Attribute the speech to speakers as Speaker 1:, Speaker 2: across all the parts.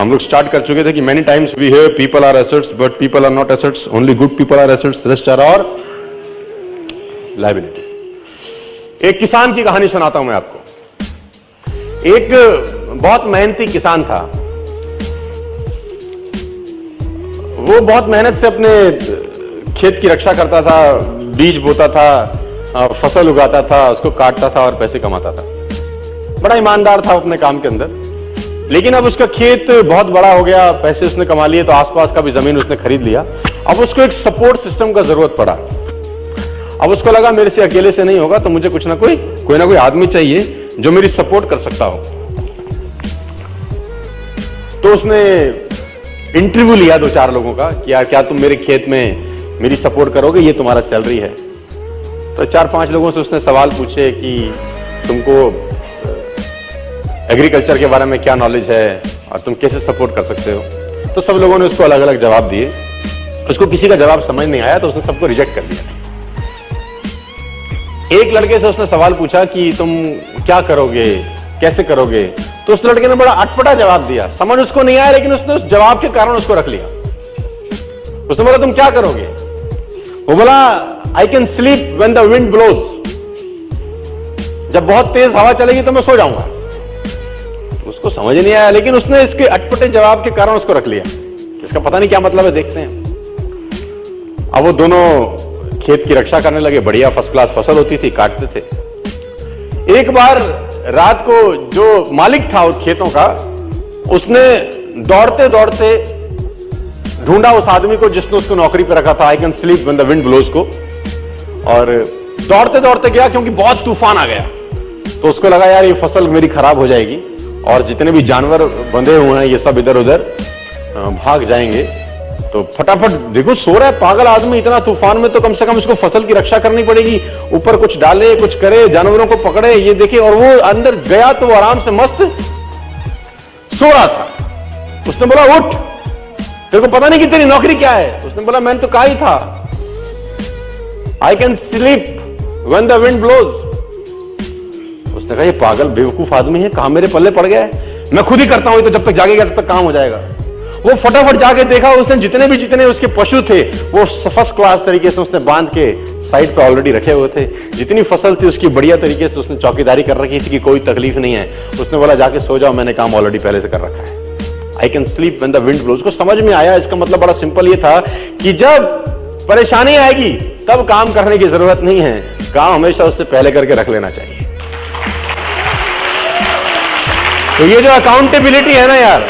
Speaker 1: हम लोग स्टार्ट कर चुके थे कि many times we hear people are assets but people are not assets, only good people are assets, rest are और लायबिलिटी। एक किसान की कहानी सुनाता हूं मैं आपको। एक बहुत मेहनती किसान था। वो बहुत मेहनत से अपने खेत की रक्षा करता था, बीज बोता था, फसल उगाता था, उसको काटता था और पैसे कमाता था। बड़ा ईमानदार था अपने काम के अंदर। लेकिन अब उसका खेत बहुत बड़ा हो गया, पैसे उसने कमा लिए तो आसपास का भी जमीन उसने खरीद लिया। अब उसको एक सपोर्ट सिस्टम का जरूरत पड़ा। अब उसको लगा मेरे से अकेले से नहीं होगा, तो मुझे कुछ ना कोई आदमी चाहिए जो मेरी सपोर्ट कर सकता हो। तो उसने इंटरव्यू लिया 2-4 लोगों का कि यार क्या तुम मेरे खेत में मेरी सपोर्ट करोगे, ये तुम्हारा सैलरी है। तो 4-5 लोगों से उसने सवाल पूछे कि तुमको एग्रीकल्चर के बारे में क्या नॉलेज है और तुम कैसे सपोर्ट कर सकते हो। तो सब लोगों ने उसको अलग अलग जवाब दिए। उसको किसी का जवाब समझ नहीं आया तो उसने सबको रिजेक्ट कर दिया। एक लड़के से उसने सवाल पूछा कि तुम क्या करोगे, कैसे करोगे। तो उस लड़के ने बड़ा अटपटा जवाब दिया, समझ उसको नहीं आया, लेकिन उसने उस जवाब के कारण उसको रख लिया। उसने बोला तुम क्या करोगे। वो बोला I can sleep when the wind blows, जब बहुत तेज हवा चलेगी तो मैं सो जाऊंगा। उसको समझ नहीं आया, लेकिन उसने इसके अटपटे जवाब के कारण उसको रख लिया। इसका पता नहीं क्या मतलब है, देखते हैं। अब वो दोनों खेत की रक्षा करने लगे। बढ़िया फर्स्ट क्लास फसल होती थी, काटते थे। एक बार रात को जो मालिक था उस खेतों का, उसने दौड़ते दौड़ते ढूंढा उस आदमी को जिसने उसको नौकरी पर रखा था, I can sleep when the wind blows को, और दौड़ते दौड़ते गया क्योंकि बहुत तूफान आ गया। तो उसको लगा यार ये फसल मेरी खराब हो जाएगी और जितने भी जानवर बंधे हुए हैं ये सब इधर उधर भाग जाएंगे। तो फटाफट, देखो सो रहा है पागल आदमी इतना तूफान में, तो कम से कम उसको फसल की रक्षा करनी पड़ेगी। ऊपर कुछ डाले, कुछ करे, जानवरों को पकड़े, ये देखे। और वो अंदर गया तो वो आराम से मस्त सो रहा था। उसने बोला उठ, तेरे को पता नहीं कि तेरी नौकरी क्या है। उसने बोला मैंने तो कहा ही था I can sleep when the wind blows. उसने कहा ये पागल बेवकूफ आदमी है, कहां मेरे पल्ले पड़ गया है, मैं खुद ही करता हूं, तो जब तक जागेगा तब तक काम हो जाएगा। वो फटाफट जाके देखा, उसने जितने उसके पशु थे वो फर्स्ट क्लास तरीके से उसने बांध के साइड पे ऑलरेडी रखे हुए थे। जितनी फसल थी उसकी बढ़िया तरीके से उसने चौकीदारी कर रखी थी कि कोई तकलीफ नहीं है। उसने बोला जाके सो जाओ, मैंने काम ऑलरेडी पहले से कर रखा है। I can sleep when the wind blows को समझ में आया। इसका मतलब बड़ा सिंपल ये था कि जब परेशानी आएगी तब काम करने की जरूरत नहीं है, काम हमेशा उससे पहले करके रख लेना चाहिए। तो ये जो अकाउंटेबिलिटी है ना यार,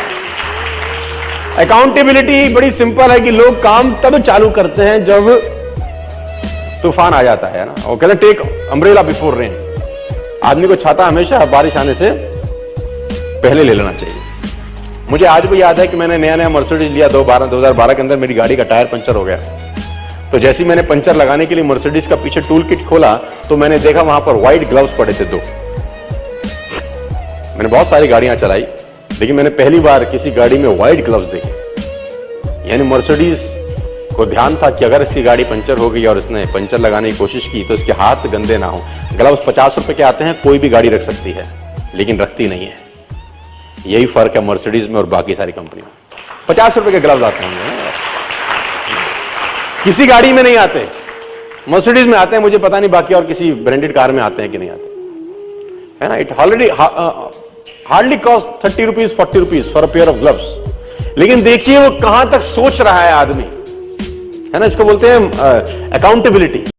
Speaker 1: अकाउंटेबिलिटी बड़ी सिंपल है कि लोग काम तब चालू करते हैं जब तूफान आ जाता है ना। वो कहते हैं टेक अम्ब्रेला बिफोर रेन। आदमी को छाता हमेशा बारिश आने से पहले ले लेना चाहिए। मुझे आज भी याद है कि मैंने नया मर्सिडीज लिया 2012 के अंदर। मेरी गाड़ी का टायर पंचर हो गया। तो जैसे ही मैंने पंचर लगाने के लिए मर्सिडीज का पीछे टूल किट खोला तो मैंने देखा वहां पर व्हाइट ग्लव्स पड़े थे 2। मैंने बहुत सारी गाड़ियां चलाई, लेकिन मैंने पहली बार किसी गाड़ी में व्हाइट ग्लव्स देखे। यानी मर्सिडीज को ध्यान था कि अगर इसकी गाड़ी पंचर हो गई और इसने पंचर लगाने की कोशिश की तो इसके हाथ गंदे ना हो। ग्लव्स 50 रुपए के आते हैं, कोई भी गाड़ी रख सकती है, लेकिन रखती नहीं है। यही फर्क है मर्सिडीज में और बाकी सारी कंपनियों में। 50 रुपए के ग्लव्स आते हैं, किसी गाड़ी में नहीं आते। मर्सिडीज में आते हैं, मुझे पता नहीं बाकी और किसी ब्रांडेड कार में आते हैं कि नहीं आते, है ना। It already hardly cost 30 rupees 40 rupees for a pair of gloves. लेकिन देखिए वो कहां तक सोच रहा है आदमी, है ना। इसको बोलते हैं अकाउंटेबिलिटी।